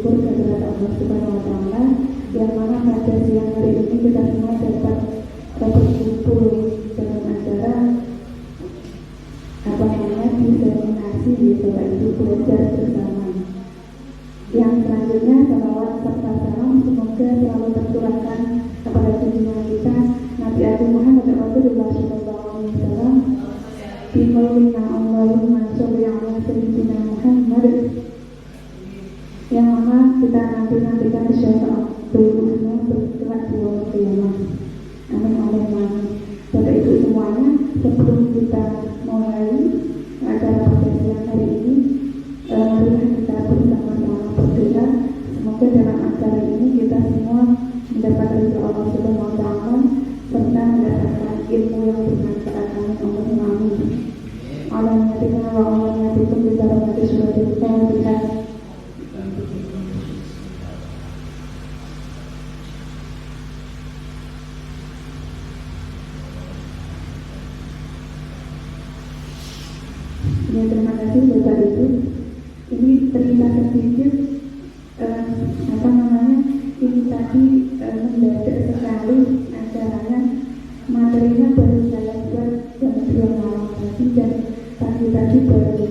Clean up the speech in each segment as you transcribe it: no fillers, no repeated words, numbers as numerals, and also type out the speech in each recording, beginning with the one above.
bersyukur kepada Allah Subhanahu wa Ta'ala, yang mana pada siang hari ini kita semua dapat berkumpul dalam acara diseminasi Bapak Ibu belajar bersama. Yang selanjutnya salawat serta salam semoga selalu tercurahkan kepada junjungan kita Nabi Agung Muhammad Rasulullah SAW. Biqaulina Allahumma sholli ala sayyidina Muhammad, yang mana kita nantikan syafaatul uzma berkelak di yaumul qiyamah. Amin Allahumma. Bapak Ibu semuanya, sebelum kita mulai acara pada siang hari ini, marilah kita bersama-sama berdoa. Semoga dalam acara ini kita semua mendapat ridho Allah Subhanahu wa Ta'ala serta mendapatkan ilmu yang bermanfaat. Amin. Alhamdulillah wa alhamdulillah kita dapat sudah kita. Ya, terima kasih Bapak Ibu. Ini cerita sedikit ini tadi mendadak sekali acaranya, materinya baru saya buat jam 2 malam tadi dan pagi-pagi baru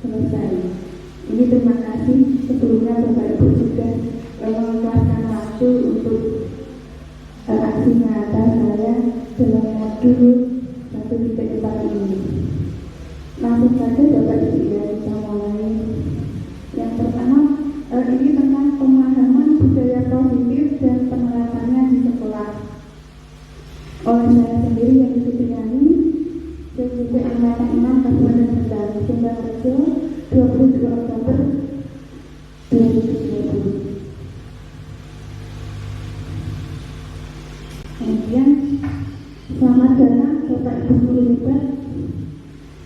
selesai. Ini terima kasih sebelumnya Bapak Ibu sudah mengeluarkan waktu untuk aksi nyata saya dalam modul 1.4 ini. Langsung saja Bapak Ibu ya, kita mulai. Yang pertama, ini tentang pemahaman budaya positif dan penerapannya di sekolah. Oleh saya sendiri yang disediani, SPP Angkatan 6 Kabupaten Kendal, Sidoarjo, 22 Oktober 2020. Kemudian, selamat datang Bapak Ibu guru hebat.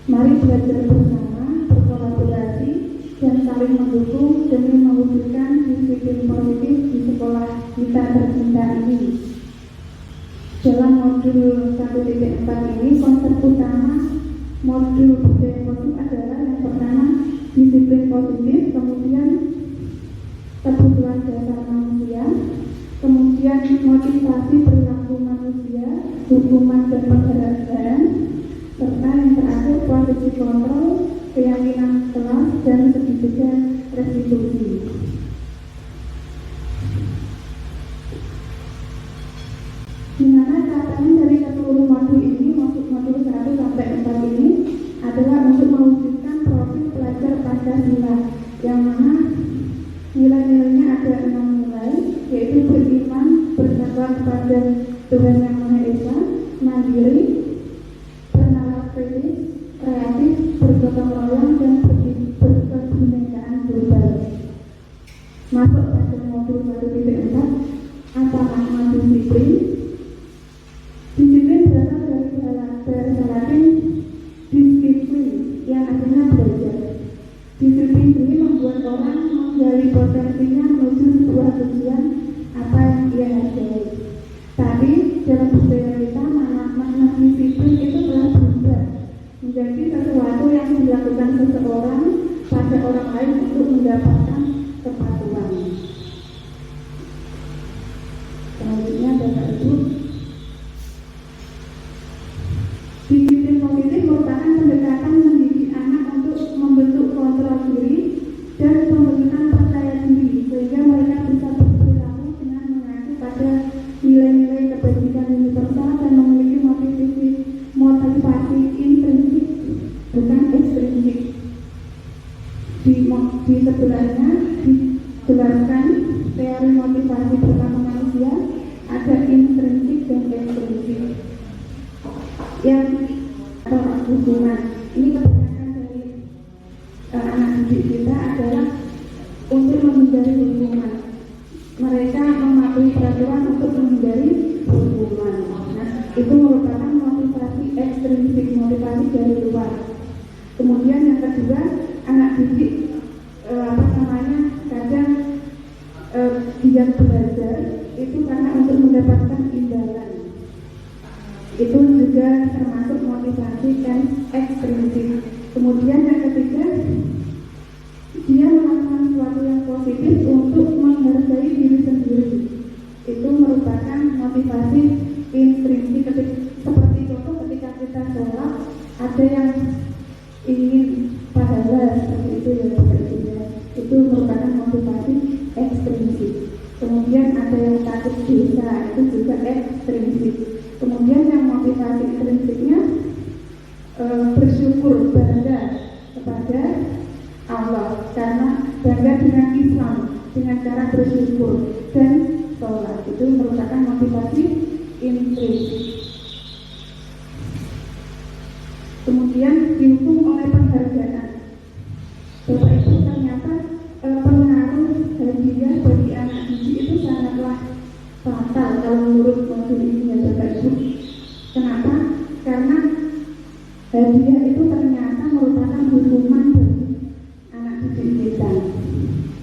Mari belajar bersama, berkolaborasi, dan saling mendukung demi mewujudkan disiplin positif di sekolah kita tercinta ini. Dalam modul 1.4 ini, konsep utama modul budaya positif adalah yang pertama disiplin positif, kemudian kebutuhan dasar manusia, kemudian motivasi perilaku manusia, hukuman dan penghargaan, serta yang terakhir posisi kontrol, keyakinan kelas, dan segitiga restitusi. Di mana catatan dari seluruh modul ini, modul 1 sampai 4 ini adalah untuk mewujudkan profil pelajar Pancasila, yang mana nilai-nilainya ada 6 nilai, yaitu beriman, bertakwa kepada Tuhan Yang Maha Esa, mandiri, kritis, kreatif, bergotong royong, dan berkebinekaan global. Masuk pada modul 1.4, apa makna disiplin? Disiplin berasal dari bahasa Latin disiplin, yang artinya belajar. Disiplin ini membuat orang menggali potensinya menuju sebuah tujuan apa yang dia hargai. Tapi dalam budaya kita, makna disiplin itu telah berubah menjadi sesuatu yang dilakukan seseorang pada orang lain untuk mendapatkan kepatuhan. Selanjutnya Bapak Ibu, disiplin positif merupakan pendekatan mendidik anak untuk membentuk kontrol diri dan pembentukan percaya diri, sehingga mereka bisa berperilaku dengan mengacu pada nilai-nilai kebajikan universal dan memiliki motivasi intrinsik, bukan ekstrinsik. Di sebelahnya dijelaskan teori motivasi pertama manusia, ada intrinsik dan ekstrinsik. Yang hubungan ini kebanyakan dari anak didik kita adalah untuk menghindari hubungan. Mereka mematuhi peraturan untuk menghindari hubungan. Nah, itu merupakan motivasi ekstrinsik, motivasi dari luar. Kemudian yang kedua, anak didik kadang dia belajar itu karena untuk mendapatkan imbalan. Itu juga termasuk motivasi dan ekstrinsik. Kemudian yang ketiga, dia melakukan sesuatu yang positif sendiri. Itu merupakan motivasi intrinsik. Seperti contoh ketika kita sholat, ada yang ingin pahala seperti itu ya Bapak Ibu ya. Itu merupakan motivasi ekstrinsik. Kemudian ada yang takut dosa, itu juga ekstrinsik. Kemudian yang motivasi intrinsiknya bersyukur, bangga kepada Allah karena bangga dengan Islam, dengan cara bersyukur dan sholat. Itu merupakan motivasi intrinsik. Kemudian dihukum oleh penghargaan. Bapak Ibu, ternyata pengaruh hadiah bagi anak didik itu sangatlah fatal kalau menurut modul ini ya Bapak Ibu. Kenapa? Karena hadiah itu ternyata merupakan hukuman bagi anak didik kita.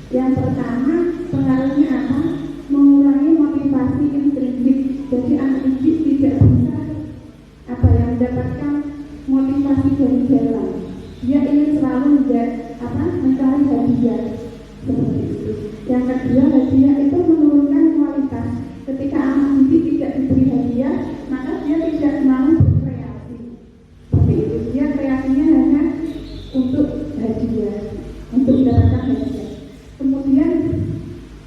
Yang pertama, pengaruhnya apa? Mengurangi motivasi intrinsik. Jadi anak didik tidak bisa mendapatkan motivasi dari dalam. Dia ingin selalu mencari hadiah seperti itu. Yang kedua, hadiah itu menurunkan kualitas. Ketika anak didik tidak diberi hadiah, maka dia tidak mau berkreasi. Seperti itu. Dia kreasinya hanya untuk hadiah, untuk mendapatkan hadiah. Kemudian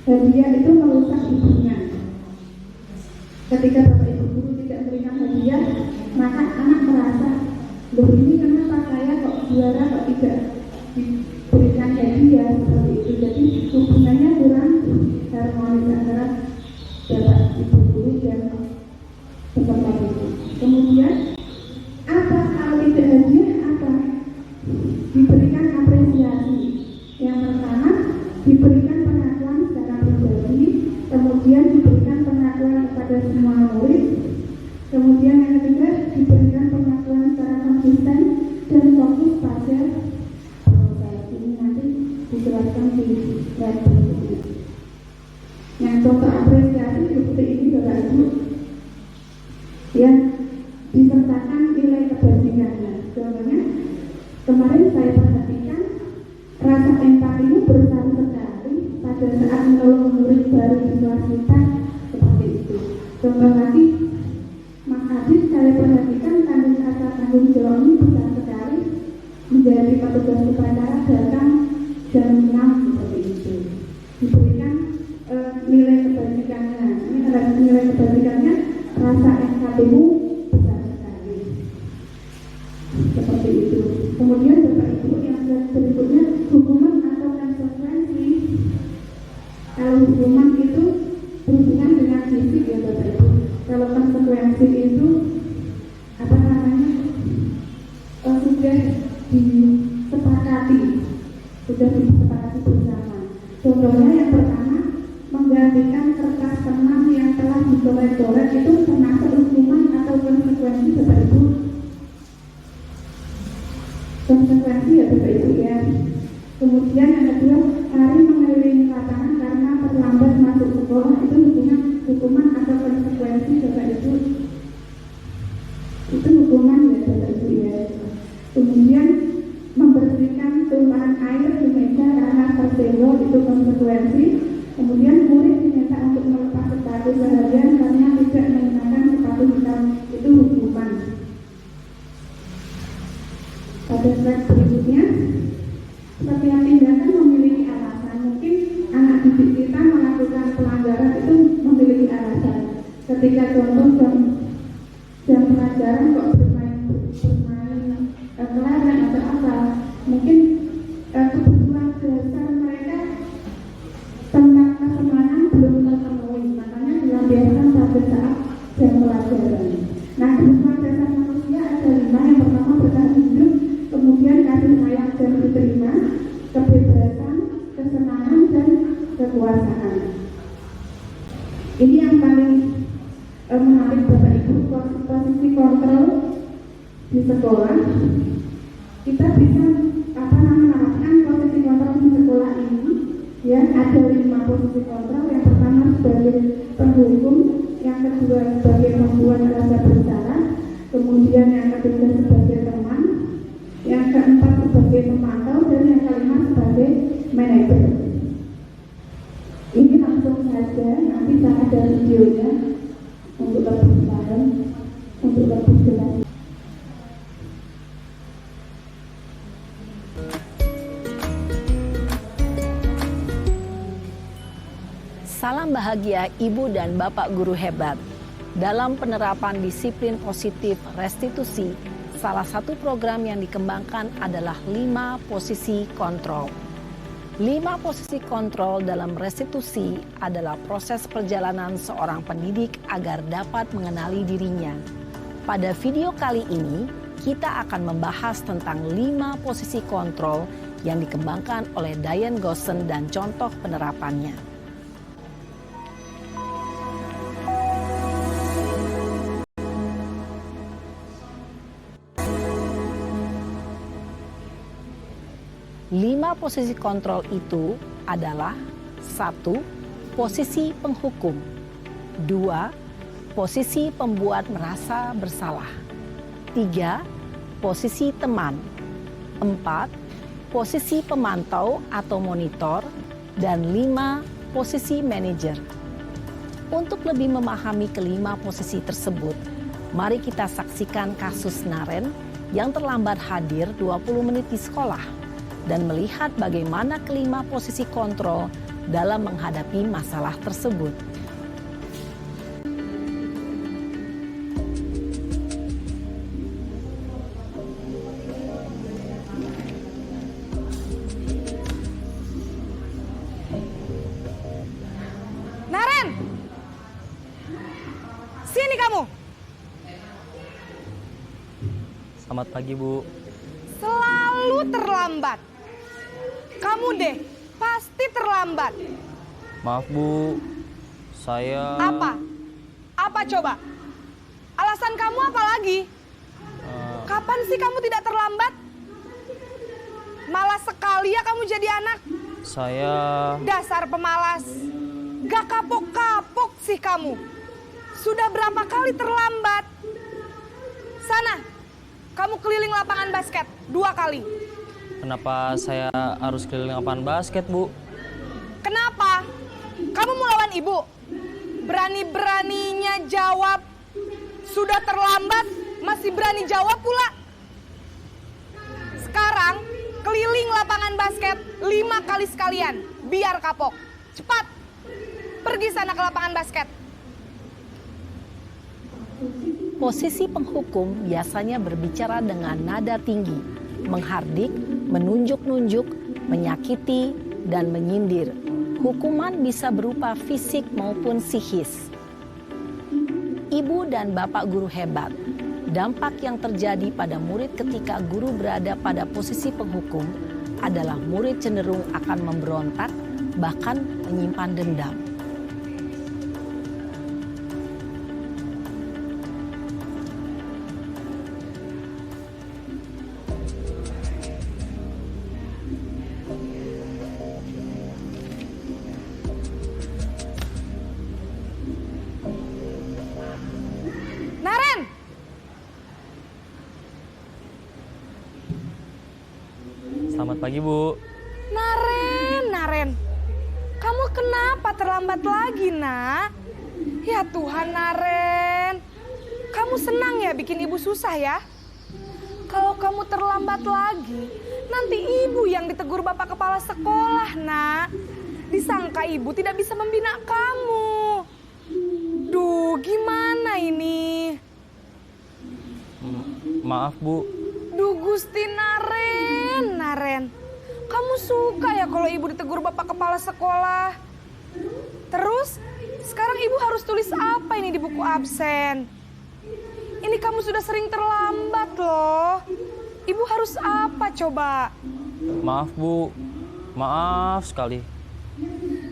hadiah itu merusak hubungan. Ketika Bapak Ibu guru tidak memberikan hadiah, maka anak merasa, loh ini kenapa saya kok juara kok tidak diberikan hadiah seperti itu. Jadi hubungannya kurang harmonis antara Bapak Ibu guru dan peserta didik. Kemudian apa kalau tidak hadiah? Apa? Diberikan apresiasi. Yang pertama, diberikan pengakuan secara pribadi, kemudian diberikan pengakuan kepada semua murid, kemudian yang ketiga diberikan pengakuan secara konsisten dan fokus pada proses. Ini nanti dijelaskan di slide berikutnya. Yang contoh apresiasi seperti ini Bapak Ibu, yang disertakan nilai kebajikannya. Contohnya kemarin saya perhatikan rasa empati itu besar sekali pada saat menolong murid baru di kelas kita seperti itu. Contoh lagi, Mas Adit saya perhatikan rasa tanggung jawab ini besar sekali menjadi petugas upacara datang jam 6 seperti itu. Diberikan nilai kebajikannya. Ini nilai kebajikannya rasa empatimu besar sekali. Seperti itu. Kemudian Bapak Ibu yang berikutnya, hukuman atau konsekuensi. Kalau hukuman itu berhubungan dengan fisik ya Bapak Ibu. Kalau konsekuensi itu sudah disepakati bersama. Contohnya yang pertama, menggantikan kertas senam yang telah dicoret-coret itu termasuk hukuman atau konsekuensi Bapak Ibu. Konsekuensi ya Bapak Ibu ya. Kemudian yang kedua, hari mengelilingi lapangan karena terlambat masuk sekolah, itu hukuman atau konsekuensi Bapak Ibu. Itu hukuman ya Bapak Ibu ya. Kemudian membersihkan tumpahan air di meja karena tersenggol, itu konsekuensi. Kemudian murid diminta untuk melepas sepatu seharian karena tidak menggunakan sepatu hitam, itu hukuman. Pada slide berikutnya, setiap tindakan memiliki alasan. Mungkin anak didik kita melakukan pelanggaran itu memiliki alasan. Ketika contoh jam pelajaran kok bermain kelereng atau apa, mungkin kebutuhan dasar mereka tentang kesenangan belum terpenuhi, makanya dilampiaskan pada saat jam pelajaran. Nah, kebutuhan dasar manusia ada 5. Yang pertama bertahan hidup, kemudian kasih sayang dan diterima, kebebasan, kesenangan dan kekuasaan. Ini yang paling menarik Bapak Ibu, posisi kontrol di sekolah. Kita bisa menerapkan posisi kontrol di sekolah ini ya. Ada 5 posisi kontrol. Yang pertama sebagai penghukum, yang kedua sebagai pembuat rasa bersalah, kemudian yang ketiga sebagai teman, yang keempat sebagai pemantau, dan yang kelima sebagai manajer. Ini langsung saja saja, nanti saya ada videonya untuk lebih paham, untuk lebih jelas. Salam bahagia Ibu dan Bapak guru hebat. Dalam penerapan disiplin positif restitusi, salah satu program yang dikembangkan adalah 5 posisi kontrol. 5 posisi kontrol dalam restitusi adalah proses perjalanan seorang pendidik agar dapat mengenali dirinya. Pada video kali ini, kita akan membahas tentang 5 posisi kontrol yang dikembangkan oleh Diane Goossen dan contoh penerapannya. Lima posisi kontrol itu adalah 1. Posisi penghukum. 2. Posisi pembuat merasa bersalah. 3. Posisi teman. 4. Posisi pemantau atau monitor. Dan 5. Posisi manajer. Untuk lebih memahami kelima posisi tersebut, mari kita saksikan kasus Naren yang terlambat hadir 20 menit di sekolah dan melihat bagaimana kelima posisi kontrol dalam menghadapi masalah tersebut. Naren! Sini kamu! Selamat pagi, Bu. Selalu terlambat. Kamu deh, pasti terlambat. Maaf, Bu. Saya... Apa? Apa coba? Alasan kamu apa lagi? Kapan sih kamu tidak terlambat? Malas sekali ya kamu jadi anak. Saya... Dasar pemalas. Gak kapok-kapok sih kamu. Sudah berapa kali terlambat? Sana, kamu keliling lapangan basket 2 kali. Kenapa saya harus keliling lapangan basket, Bu? Kenapa? Kamu mau lawan ibu? Berani-beraninya jawab. Sudah terlambat, masih berani jawab pula. Sekarang, keliling lapangan basket 5 kali sekalian. Biar kapok. Cepat, pergi sana ke lapangan basket. Posisi penghukum biasanya berbicara dengan nada tinggi, menghardik, menunjuk-nunjuk, menyakiti, dan menyindir. Hukuman bisa berupa fisik maupun psikis. Ibu dan Bapak guru hebat, dampak yang terjadi pada murid ketika guru berada pada posisi penghukum adalah murid cenderung akan memberontak, bahkan menyimpan dendam. Selamat pagi, Bu. Naren. Kamu kenapa terlambat lagi, nak? Ya Tuhan, Naren. Kamu senang ya bikin ibu susah ya? Kalau kamu terlambat lagi, nanti ibu yang ditegur Bapak Kepala Sekolah, nak. Disangka ibu tidak bisa membina kamu. Duh, gimana ini? Maaf, Bu. Duh, Gusti Naren. Kamu suka ya kalau ibu ditegur Bapak Kepala Sekolah? Terus, sekarang ibu harus tulis apa ini di buku absen? Ini kamu sudah sering terlambat loh. Ibu harus apa coba? Maaf, Bu. Maaf sekali.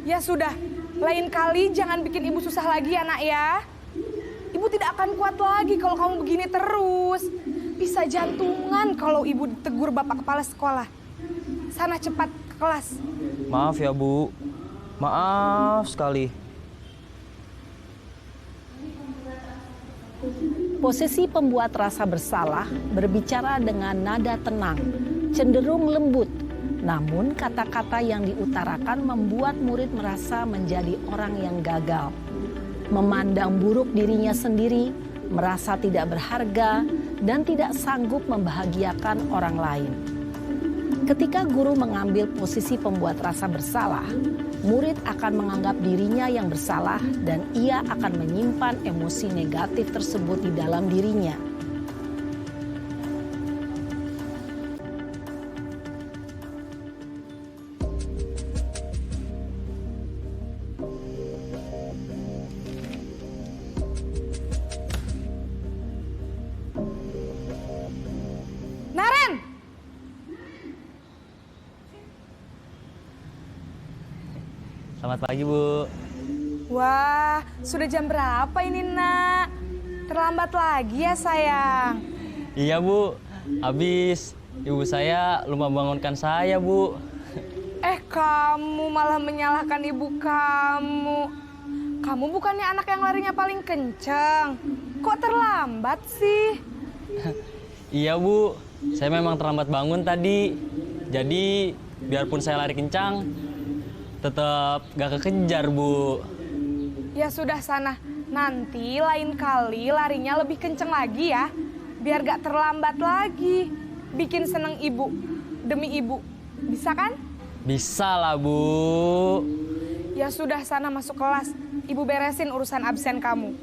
Ya sudah, lain kali jangan bikin ibu susah lagi ya, nak ya. Ibu tidak akan kuat lagi kalau kamu begini terus. Bisa jantungan kalau ibu ditegur Bapak Kepala Sekolah. Sana cepat ke kelas. Maaf ya, Bu. Maaf sekali. Posisi pembuat rasa bersalah berbicara dengan nada tenang, cenderung lembut, Namun kata-kata yang diutarakan membuat murid merasa menjadi orang yang gagal. Memandang buruk dirinya sendiri, merasa tidak berharga, dan tidak sanggup membahagiakan orang lain. Ketika guru mengambil posisi pembuat rasa bersalah, murid akan menganggap dirinya yang bersalah dan ia akan menyimpan emosi negatif tersebut di dalam dirinya. Naren! Selamat pagi, Bu. Wah, sudah jam berapa ini, Nak? Terlambat lagi ya, sayang. Iya, Bu. Habis ibu saya lupa bangunkan saya, Bu. Kamu malah menyalahkan ibu kamu. Kamu bukannya anak yang larinya paling kenceng. Kok terlambat sih? Iya, Bu. Saya memang terlambat bangun tadi. Jadi, biarpun saya lari kencang, tetap gak kekejar, Bu. Ya sudah sana, nanti lain kali larinya lebih kenceng lagi ya. Biar gak terlambat lagi. Bikin seneng ibu, demi ibu. Bisa kan? Bisa lah, Bu. Ya sudah sana masuk kelas. Ibu beresin urusan absen kamu.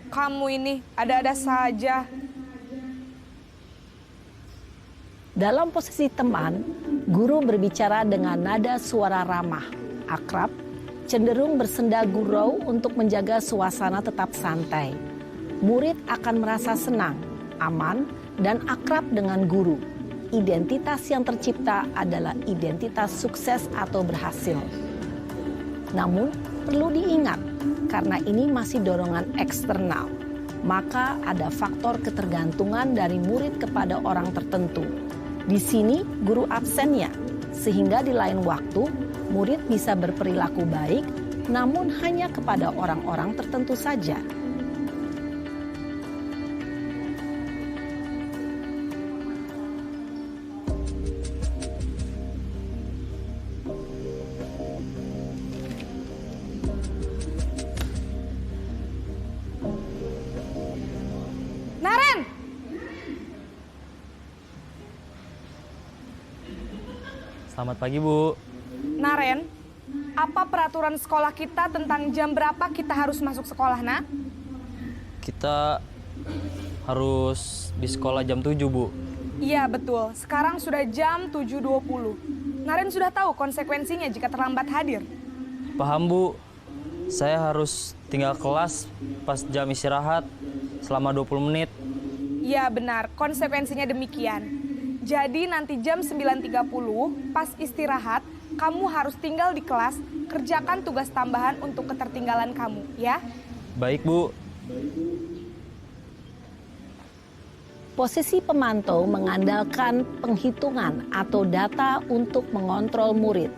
Kamu ini ada-ada saja. Dalam posisi teman, guru berbicara dengan nada suara ramah, akrab, cenderung bersenda gurau untuk menjaga suasana tetap santai. Murid akan merasa senang, aman, dan akrab dengan guru. Identitas yang tercipta adalah identitas sukses atau berhasil. Namun, perlu diingat, karena ini masih dorongan eksternal, maka ada faktor ketergantungan dari murid kepada orang tertentu. Di sini guru absennya, sehingga di lain waktu murid bisa berperilaku baik, namun hanya kepada orang-orang tertentu saja. Naren! Selamat pagi, Bu. Naren, apa peraturan sekolah kita tentang jam berapa kita harus masuk sekolah, Nak? Kita harus di sekolah jam 7, Bu. Iya, betul. Sekarang sudah jam 7.20. Naren sudah tahu konsekuensinya jika terlambat hadir. Paham, Bu. Saya harus tinggal kelas pas jam istirahat selama 20 menit. Iya, benar. Konsekuensinya demikian. Jadi nanti jam 9.30 pas istirahat, kamu harus tinggal di kelas, kerjakan tugas tambahan untuk ketertinggalan kamu, ya? Baik, Bu. Posisi pemantau mengandalkan penghitungan atau data untuk mengontrol murid.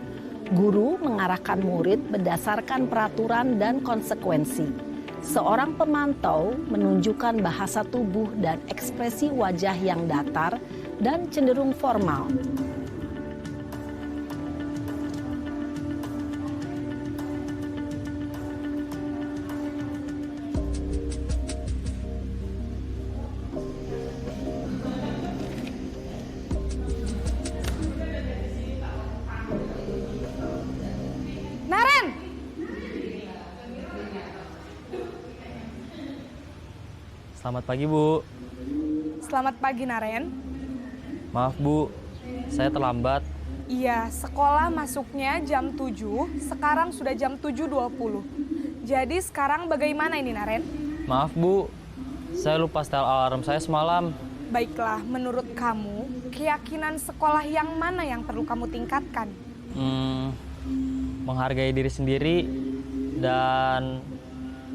Guru mengarahkan murid berdasarkan peraturan dan konsekuensi. Seorang pemantau menunjukkan bahasa tubuh dan ekspresi wajah yang datar dan cenderung formal. Naren! Selamat pagi, Bu. Selamat pagi, Naren. Maaf, Bu. Saya terlambat. Iya, sekolah masuknya jam 7, sekarang sudah jam 7.20. Jadi sekarang bagaimana ini, Naren? Maaf, Bu. Saya lupa setel alarm saya semalam. Baiklah, menurut kamu, keyakinan sekolah yang mana yang perlu kamu tingkatkan? Menghargai diri sendiri dan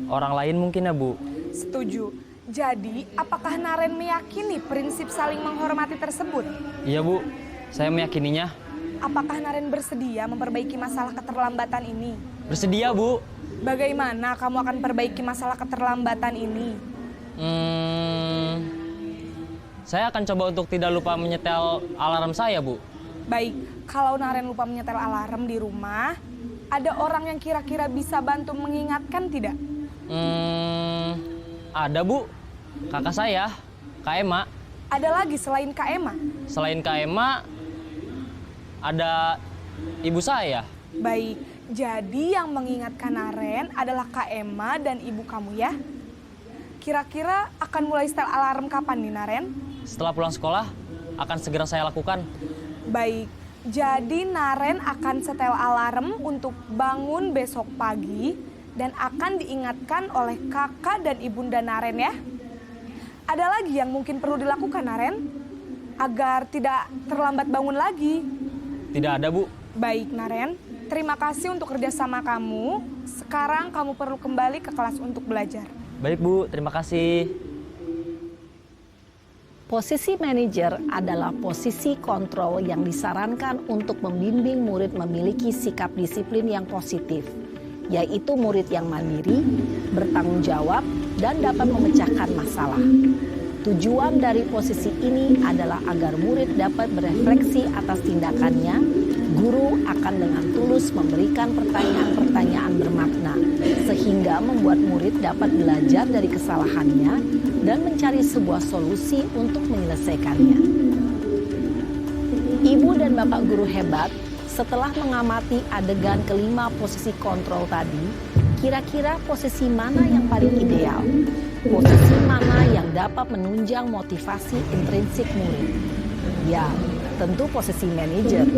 orang lain mungkin ya, Bu. Setuju. Jadi, apakah Naren meyakini prinsip saling menghormati tersebut? Iya, Bu. Saya meyakininya. Apakah Naren bersedia memperbaiki masalah keterlambatan ini? Bersedia, Bu. Bagaimana kamu akan perbaiki masalah keterlambatan ini? Saya akan coba untuk tidak lupa menyetel alarm saya, Bu. Baik, kalau Naren lupa menyetel alarm di rumah, ada orang yang kira-kira bisa bantu mengingatkan tidak? Ada Bu, kakak saya, Kak Ema. Ada lagi selain Kak Ema? Selain Kak Ema, ada ibu saya. Baik, jadi yang mengingatkan Naren adalah Kak Ema dan ibu kamu ya? Kira-kira akan mulai setel alarm kapan nih Naren? Setelah pulang sekolah, akan segera saya lakukan. Baik, jadi Naren akan setel alarm untuk bangun besok pagi dan akan diingatkan oleh kakak dan ibunda Naren ya. Ada lagi yang mungkin perlu dilakukan Naren agar tidak terlambat bangun lagi? Tidak ada Bu. Baik Naren, terima kasih untuk kerjasama kamu. Sekarang kamu perlu kembali ke kelas untuk belajar. Baik Bu, terima kasih. Posisi manajer adalah posisi kontrol yang disarankan untuk membimbing murid memiliki sikap disiplin yang positif, yaitu murid yang mandiri, bertanggung jawab, dan dapat memecahkan masalah. Tujuan dari posisi ini adalah agar murid dapat berefleksi atas tindakannya. Guru akan dengan tulus memberikan pertanyaan-pertanyaan bermakna, sehingga membuat murid dapat belajar dari kesalahannya dan mencari sebuah solusi untuk menyelesaikannya. Ibu dan Bapak guru hebat, setelah mengamati adegan kelima posisi kontrol tadi, kira-kira posisi mana yang paling ideal? Posisi mana yang dapat menunjang motivasi intrinsik murid? Ya, tentu posisi manajer.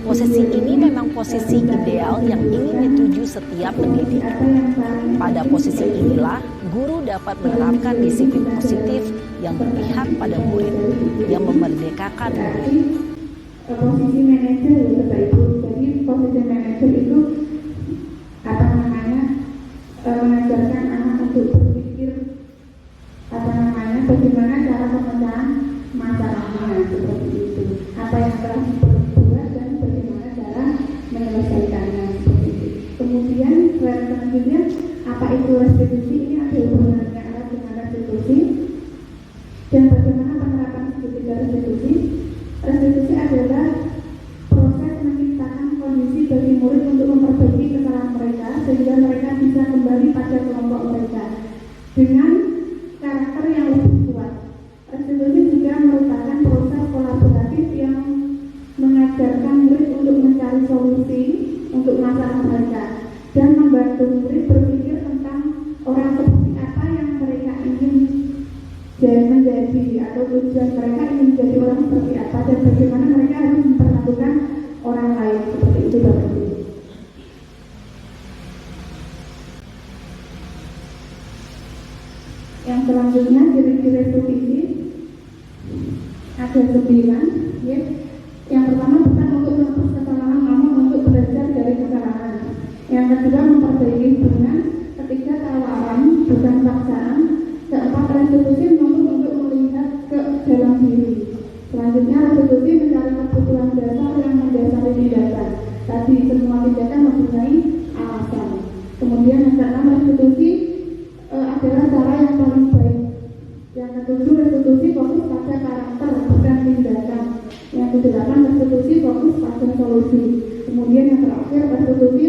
Posisi ini memang posisi ideal yang ingin dituju setiap pendidik. Pada posisi inilah, guru dapat menerapkan disiplin positif yang berpihak pada murid, yang memerdekakan murid. Posisi manajer ya Bapak Ibu. Jadi posisi manajer itu mengajarkan anak untuk berpikir bagaimana cara pemecahan masalahnya, seperti itu. Apa yang telah diperbuat dan bagaimana cara menyelesaikannya, seperti itu. Kemudian selanjutnya, apa itu restitusi? Ini ada hubungannya erat dengan restitusi dan bagaimana penerapan segitiga restitusi. Restitusi adalah proses menciptakan kondisi bagi murid untuk memperbaiki kesalahan mereka sehingga mereka bisa kembali pada kelompok mereka dengan karakter yang lebih kuat. Restitusi juga merupakan proses kolaboratif yang mengajarkan murid untuk mencari solusi untuk masalah mereka dan membantu murid berpikir tentang orang seperti apa yang mereka ingin menjadi atau tujuan mereka ingin menjadi orang seperti apa dan bagaimana mereka harus memperlakukan orang lain, seperti itu Bapak Ibu. Yang selanjutnya ciri-ciri restitusi ada 9 ya. Yang pertama bukan untuk menghapus kesalahan namun untuk belajar dari kesalahan. Yang kedua memperbaiki hubungan. Ketiga tawaran bukan paksaan. Keempat restitusi untuk melihat ke dalam diri. Selanjutnya restitusi mencari kebutuhan dasar yang mendasari tindakan. Tadi semua tindakan mempunyai alasan. Kemudian yang keenam restitusi adalah cara yang paling baik. Yang ketujuh restitusi fokus pada karakter bukan tindakan. Yang kedelapan restitusi fokus pada solusi. Kemudian yang terakhir restitusi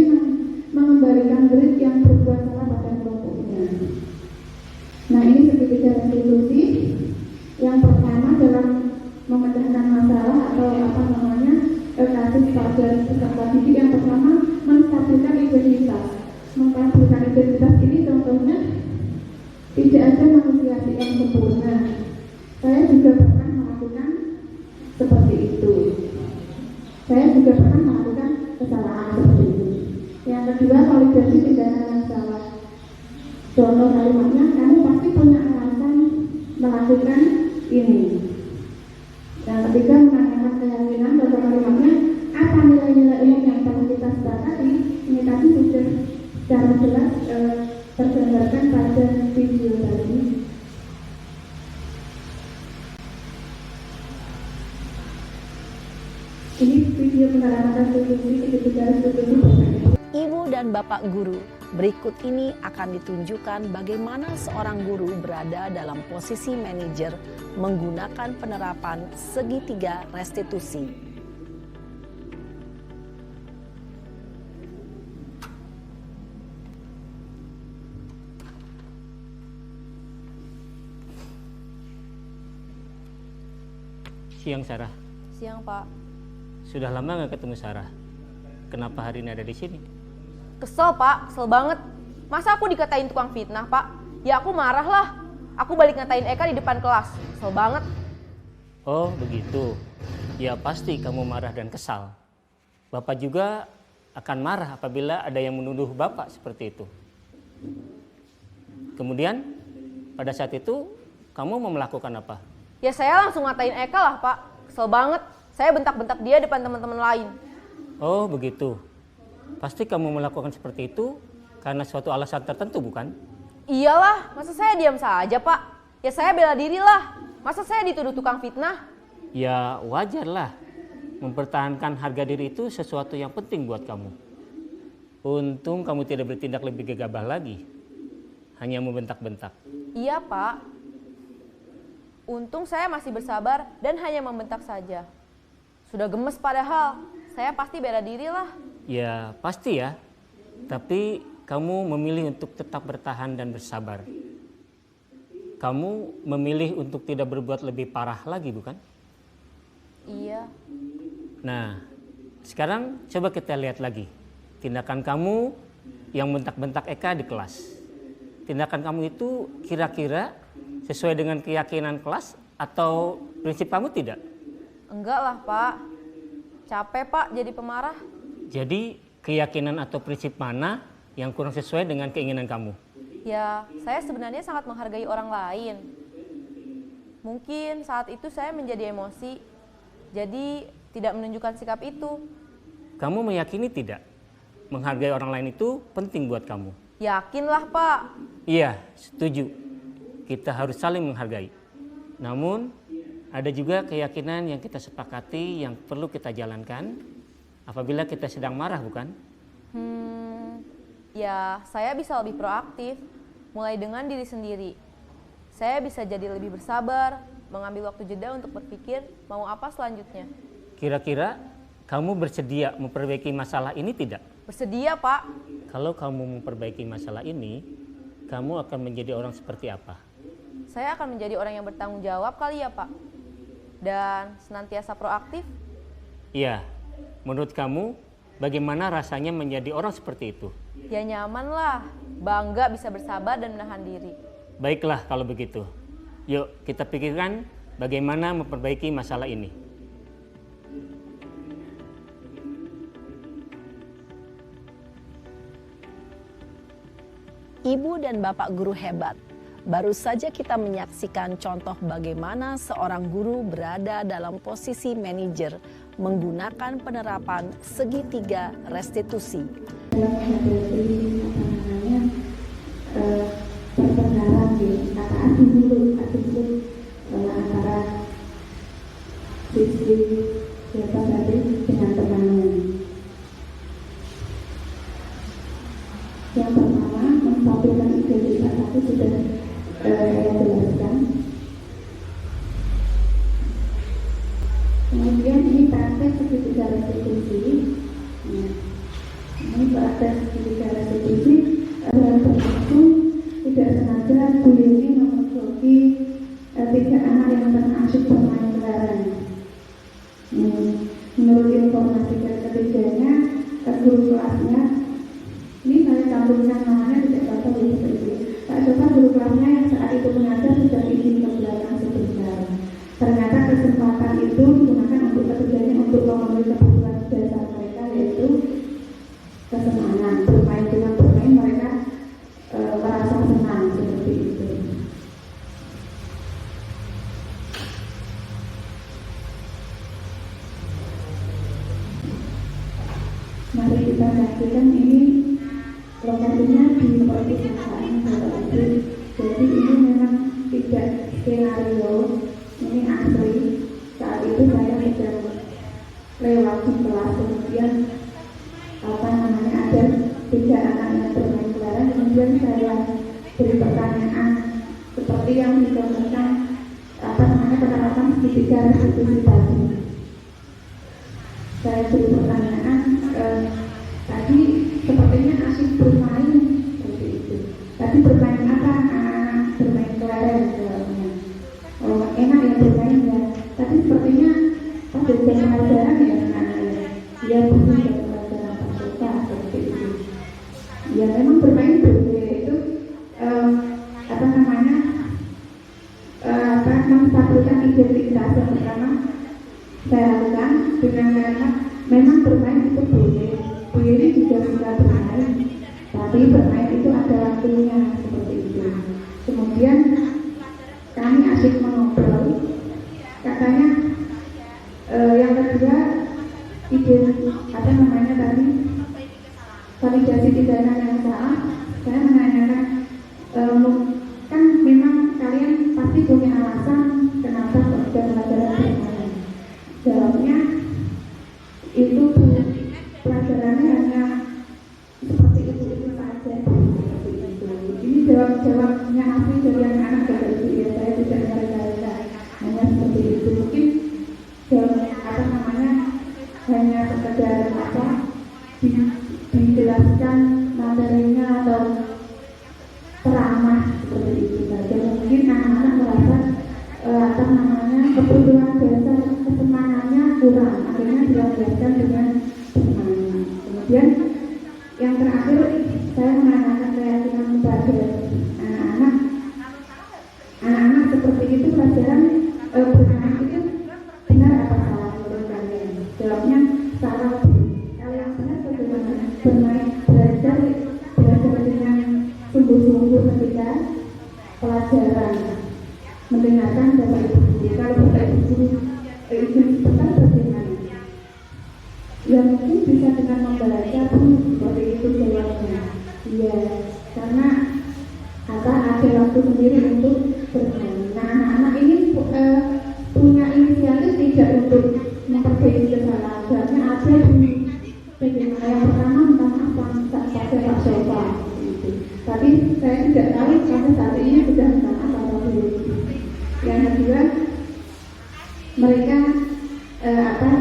mengembalikan murid yang berbuat salah pada kelompoknya. Nah ini segitiga restitusi. Yang pertama dalam memecahkan masalah atau kasus pada peserta didik. Yang pertama menstabilkan identitas. Menstabilkan identitas ini contohnya tidak ada manusia yang sempurna. Saya juga pernah melakukan seperti itu. Saya juga pernah melakukan kesalahan seperti itu. Yang kedua, validasi tindakan yang salah. Contoh kalimatnya, kamu pasti punya alasan melakukan ini. Yang ketiga, menanyakan keyakinan. Contoh kalimatnya, apa nilai-nilai umum yang telah kita sepakati? Ini tadi sudah secara jelas tergambarkan pada video tadi. Ini video penerapan restitusi ketika restitusi. Ibu dan Bapak guru, berikut ini akan ditunjukkan bagaimana seorang guru berada dalam posisi manajer menggunakan penerapan segitiga restitusi. Siang Sarah. Siang, Pak. Sudah lama nggak ketemu Sarah. Kenapa hari ini ada di sini? Kesel, Pak. Kesel banget. Masa aku dikatain tukang fitnah, Pak? Ya aku marah lah. Aku balik ngatain Eka di depan kelas. Kesel banget. Oh begitu. Ya pasti kamu marah dan kesal. Bapak juga akan marah apabila ada yang menuduh Bapak seperti itu. Kemudian pada saat itu kamu mau melakukan apa? Ya saya langsung ngatain Eka lah, Pak. Kesel banget. Saya bentak-bentak dia depan teman-teman lain. Oh begitu. Pasti kamu melakukan seperti itu karena suatu alasan tertentu bukan? Iyalah, masa saya diam saja, Pak? Ya saya bela diri lah. Masa saya dituduh tukang fitnah? Ya wajarlah. Mempertahankan harga diri itu sesuatu yang penting buat kamu. Untung kamu tidak bertindak lebih gegabah lagi. Hanya membentak-bentak. Iya, Pak. Untung saya masih bersabar dan hanya membentak saja. Sudah gemes padahal. Saya pasti bela diri lah. Ya pasti ya. Tapi kamu memilih untuk tetap bertahan dan bersabar. Kamu memilih untuk tidak berbuat lebih parah lagi bukan? Iya. Nah, sekarang coba kita lihat lagi. Tindakan kamu yang bentak-bentak Eka di kelas. Tindakan kamu itu kira-kira sesuai dengan keyakinan kelas atau prinsip kamu tidak? Enggak lah, Pak. Capek, Pak, jadi pemarah. Jadi keyakinan atau prinsip mana yang kurang sesuai dengan keinginan kamu? Ya, saya sebenarnya sangat menghargai orang lain. Mungkin saat itu saya menjadi emosi, jadi tidak menunjukkan sikap itu. Kamu meyakini tidak? Menghargai orang lain itu penting buat kamu. Yakinlah, Pak. Iya, setuju. Kita harus saling menghargai. Namun, ada juga keyakinan yang kita sepakati yang perlu kita jalankan apabila kita sedang marah, bukan? Ya, saya bisa lebih proaktif, mulai dengan diri sendiri. Saya bisa jadi lebih bersabar, mengambil waktu jeda untuk berpikir mau apa selanjutnya. Kira-kira kamu bersedia memperbaiki masalah ini tidak? Bersedia, Pak. Kalau kamu memperbaiki masalah ini, kamu akan menjadi orang seperti apa? Saya akan menjadi orang yang bertanggung jawab kali ya, Pak. Dan senantiasa proaktif. Iya, menurut kamu bagaimana rasanya menjadi orang seperti itu? Ya nyaman lah, bangga bisa bersabar dan menahan diri. Baiklah kalau begitu. Yuk kita pikirkan bagaimana memperbaiki masalah ini. Ibu dan Bapak guru hebat. Baru saja kita menyaksikan contoh bagaimana seorang guru berada dalam posisi manajer menggunakan penerapan segitiga restitusi. Dalam menghadapi pertengkaran di kata adu mulut antara siswi tadi dengan temannya. Yang pertama, menstabilkan identitas aku sudah saya jelaskan. Kemudian ini praktek segitiga restitusi. Ini praktek segitiga restitusi berlangsung tidak sengaja Bu Yeni memergoki 3 anak yang tengah asyik bermain kelereng. Menurut informasi dari ketiganya, guru kelasnya, ini saya cantumkan namanya tidak apa-apa seperti itu. Tak coba guru kelasnya yang saat itu mengajar sudah izin ke belakang sebentar. Ternyata kesempatan itu digunakan untuk ketiganya untuk memenuhi kebutuhan dasar mereka, yaitu kesenangan. Bermain dengan bermain mereka merasa senang seperti itu. Mari kita saksikan ini lokasinya di perpustakaan Bapak Ibu. Jadi ini memang tidak skenario, ini asli. Saat itu saya sedang lewat di kelas, kemudian ada 3 anak yang bermain kelereng, kemudian saya beri pertanyaan seperti yang dicontohkan penerapan segitiga restitusi tadi. Saya beri pertanyaan, tadi sepertinya asik bermain seperti itu. Tadi bermain apa? Bermain kelereng. Oh, enak ya bermain ya. Tadi sepertinya Ya memang bermain boleh itu apa namanya menstabilkan identitas yang pertama saya lakukan dengan kata memang bermain itu boleh. Boleh juga bisa bermain, tapi bermain itu ada waktunya seperti itu. Kemudian kami asik mengobrol, katanya yang kedua ide apa namanya tadi validasi pidana yang salah. Saya menanyakan kan memang kalian pasti punya alasan kenapa kok sudah pelajaran bermain. Jawabnya itu pelajarannya hanya seperti itu saja. Ini jawabnya asli dari anak-anak Bapak Ibu ya, saya tidak mereka hanya seperti itu. Mungkin apa namanya hanya sekedar apa dijelaskan materinya atau teramah seperti itu saja. Mungkin anak-anak merasa apa namanya kebutuhan dasar kesemangatnya kurang, akhirnya dilanjutkan dengan bermain. Kemudian yang terakhir saya menanyakan keyakinan kepada anak-anak seperti itu pelajaran bermain itu benar apa salah menurut kalian? Jawabnya salah. Kalau yang benar bagaimana? Bermain belajar dengan sungguh-sungguh ketika pelajaran mendengarkan Bapak Ibu. Kalau Bapak Ibu izin sebentar bagaimana? Ya mungkin bisa dengan membaca pun seperti itu jawabnya. Iya, karena ada waktu sendiri untuk bermain. Nah, anak-anak ini punya inisiatif tidak untuk memperbaiki kesalahan. Jawabnya ada di bagaimana yang pertama tentang apa saja Pak Sofa. Tapi saya tidak tahu sampai saat ini sudah tentang apa belum. Yang kedua, mereka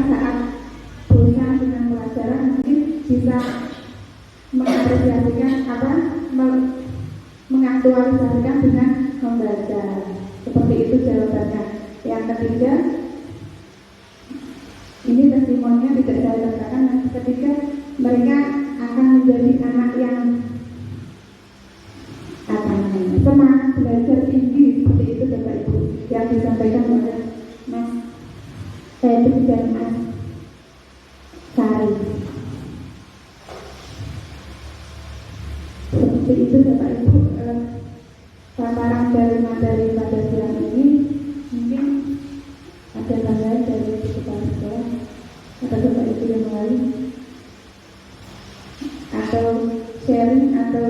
saat bosan dengan pelajaran mungkin bisa mengapresiasikan mengaktualisasikan dengan membaca. Seperti itu jawabannya. Yang ketiga, ini testimoninya tidak saya katakan. Yang ketiga, mereka akan menjadi anak yang semangat belajar tinggi seperti itu Bapak Ibu yang disampaikan oleh Mas Febri dan Mas Sari. Seperti itu Bapak Ibu paparan dari pada siang ini. Mungkin ada tambahan dari kepala sekolah atau Bapak Ibu yang lain atau sharing atau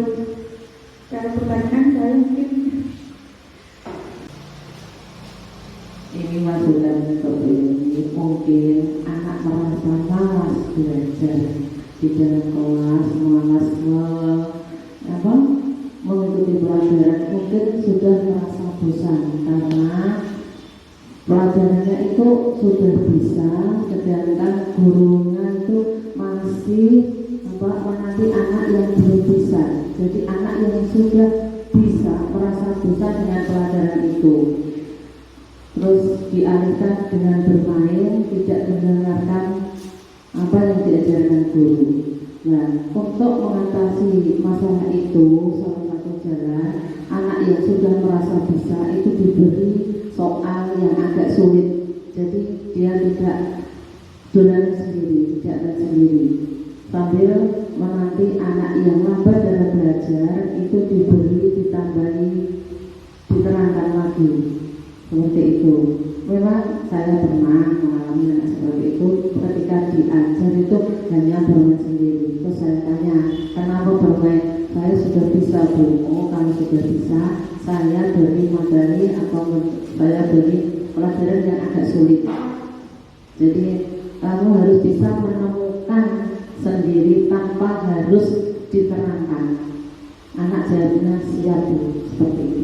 kalau pertanyaan saya mungkin ini masukan seperti ini. Mungkin anak merasa malas belajar di dalam kelas, malas mengikuti pelajaran, mungkin sudah merasa bosan karena pelajarannya itu sudah bisa, sedangkan gurunya itu masih menanti anak yang belum bisa. Jadi anak yang sudah bisa merasa bosan dengan pelajaran itu, terus dialihkan dengan bermain, tidak mendengarkan apa yang diajarkan guru. Nah, untuk mengatasi masalah itu, salah satu jalan anak yang sudah merasa bisa itu diberi soal yang agak sulit. Jadi dia tidak dolan sendiri, tidak sendiri. Sambil menanti anak yang lambat dalam belajar itu ditambahi, diterangkan lagi. Seperti itu. Memang saya pernah mengalami seperti itu. Ketika diajar itu hanya bermain sendiri. Terus saya tanya, kenapa bermain? Saya sudah bisa Bu. Oh, kalau sudah bisa, saya beri materi atau saya beri pelajaran yang agak sulit. Jadi kamu harus bisa menemukan sendiri tanpa harus diterangkan. Anak jawabnya siap Bu, seperti itu.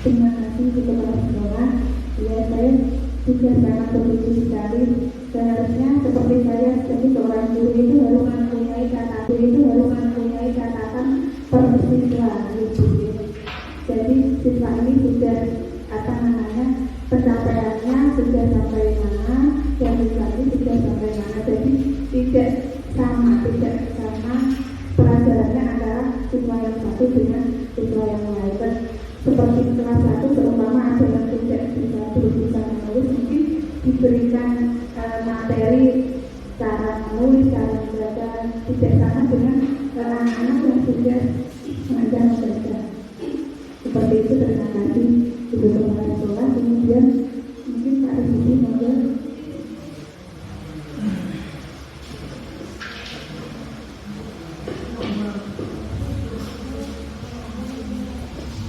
Terima kasih Kepala Sekolah. Ya, saya juga sangat bersyukur sekali. Seharusnya seperti saya, jadi seorang guru itu harus mempunyai catatan siswa gitu. Jadi siswa ini sudah pencapaiannya sudah sampai mana, yang siswa ini sudah sampai mana. Jadi tidak sama pelajarannya antara siswa yang satu dengan siswa yang lain. Dan seperti kelas 1 terutama ada yang tidak bisa menulis, mungkin diberikan materi cara menulis, cara membaca tidak sama dengan anak-anak yang sudah mengajar membaca. Seperti itu. Terima kasih Ibu Kepala Sekolah. Kemudian mungkin Pak Rizky monggo.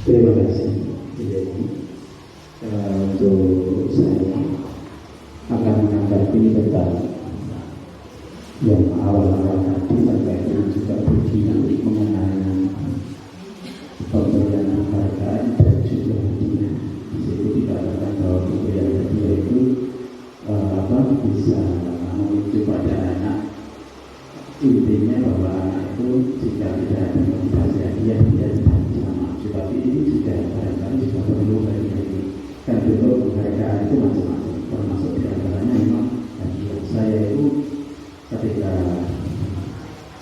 Terima kasih. Jadi untuk saya akan menanggapi tentang yang awal-awal tadi terkait dengan juga begini mengenai pemberian penghargaan dan juga hadiah. Di situ dikatakan bahwa pemberian hadiah itu bisa memicu pada anak. Intinya bahwa anak itu jika tidak ada motivasi hadiah dia tidak bisa maju. Tapi ini juga barangkali juga perlu dari kan bentuk penghargaan itu macam-macam, termasuk di antaranya memang hadiah. Saya itu ketika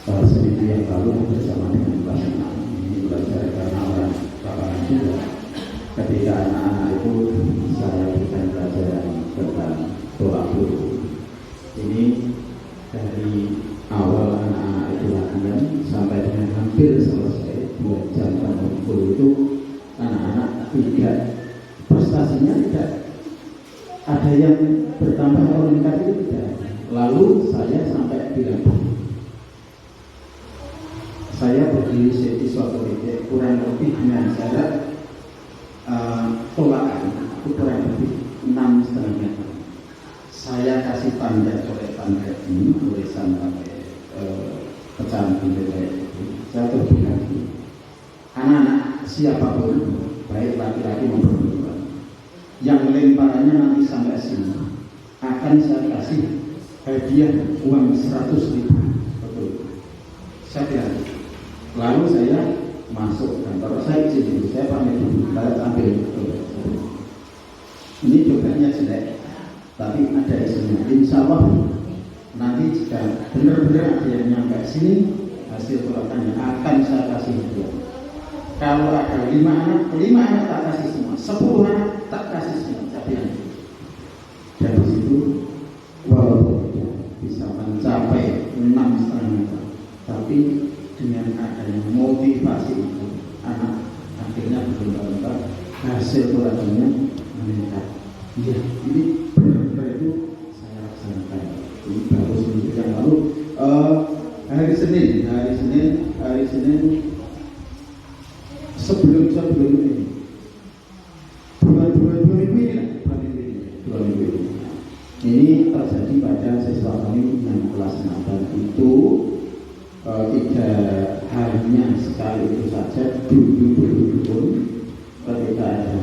seminggu yang lalu bersama dengan kelas 6 ini belajar karena orang lapangan juga. Ketika anak-anak itu saya berikan pelajaran tentang doa guru. Ini dari awal anak-anak itu latihan sampai dengan hampir selesai 2 jam guru itu anak-anak tidak prestasinya tidak ada yang bertambah atau meningkat itu tidak. Lalu saya sampai bilang, saya berdiri di suatu titik kurang lebih dengan jarak tolakan itu kurang lebih 6,5 meter. Saya kasih tanda ini tulisan pakai pecahan bendera itu. Saya terbilang, anak-anak siapapun baik laki-laki maupun perempuan yang lemparannya nanti sampai sini akan saya kasih hadiah uang 100.000. Betul. Saya bilang. Lalu saya masuk kantor, saya izin dulu, saya pamit dulu, saya ambil betul. Ini doanya jelek, tapi ada isinya. Insya Allah nanti jika benar-benar ada yang nyampe sini, hasil tolakannya akan saya kasih hadiah. Kalau ada 5 anak tak kasih semua, 10 anak tak kasih semua. Tapi dari situ walaupun tidak bisa mencapai 6,5 meter, tapi dengan adanya motivasi itu anak akhirnya berlomba-lomba, hasil tolakannya meningkat. Iya, ini benar-benar itu saya laksanakan. Ini baru seminggu yang lalu hari Senin sebelum ini 2 minggu ini ini terjadi pada siswa kami yang kelas 6 dan itu 3 harinya sekali itu saja duduk pun ketika ada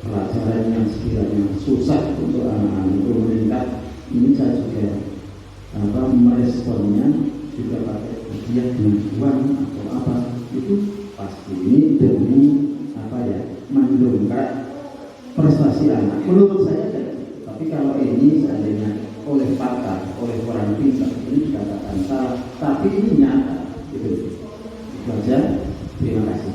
pelajaran yang sekiranya susah untuk anak-anak itu meningkat, ini saya juga meresponnya juga pakai hadiah dengan uang atau apa itu pasti ini demi mendongkrak prestasi anak. Menurut saya tapi kalau ini seandainya oleh pakar, oleh orang pintar ini dikatakan salah, tapi ini nyata. Itu saja. Terima kasih.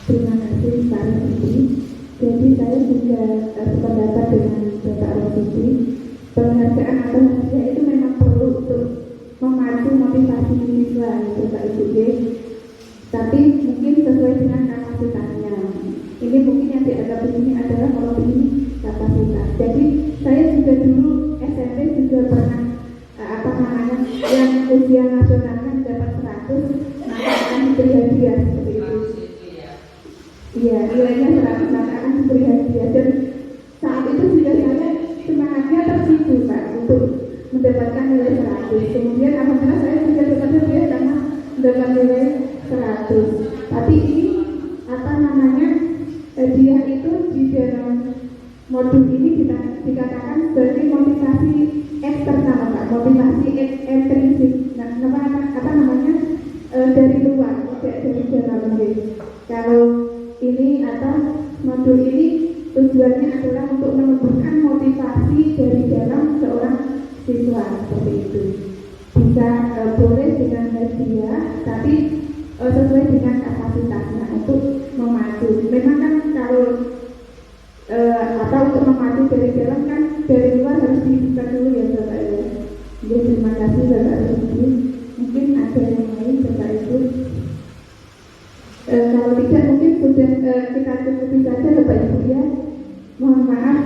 Terima kasih Pak Rosidi. Jadi saya juga sependapat dengan Bapak Rosidi. Penghargaan atau hadiah itu memang perlu untuk memacu motivasi siswa itu Pak Ibu. Tapi mungkin sesuai dengan kapasitasnya. Ini mungkin yang dianggap di sini adalah kalau ini kapasitas. Jadi saya juga dulu SMP juga pernah yang ujian nasionalnya dapat 100, maka akan diberi hadiah seperti itu. Iya, nilainya 100 maka akan diberi hadiah. Dan saat itu juga saya semangatnya terpicu Pak untuk mendapatkan nilai 100. Kemudian alhamdulillah saya juga dapat hadiah karena mendapat nilai 100. Tapi ini Oke. Kalau ini modul ini tujuannya adalah untuk menumbuhkan motivasi dari dalam seorang siswa seperti itu. Bisa boleh dengan hadiah, tapi sesuai dengan kapasitasnya untuk memacu. Memang kan kalau untuk memacu dari dalam kan dari luar harus dibuka dulu ya Bapak Ibu. Ya, terima kasih Bapak Ibu. Mungkin ada yang lain Bapak Ibu. Kalau tidak mungkin sudah kita cukupi saja Bapak Ibu ya. Mohon maaf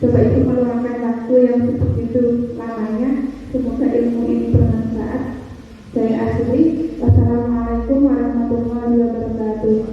Bapak Ibu meluangkan waktu yang begitu lamanya. Semoga ilmu ini bermanfaat. Saya akhiri. Wassalamualaikum warahmatullahi wabarakatuh.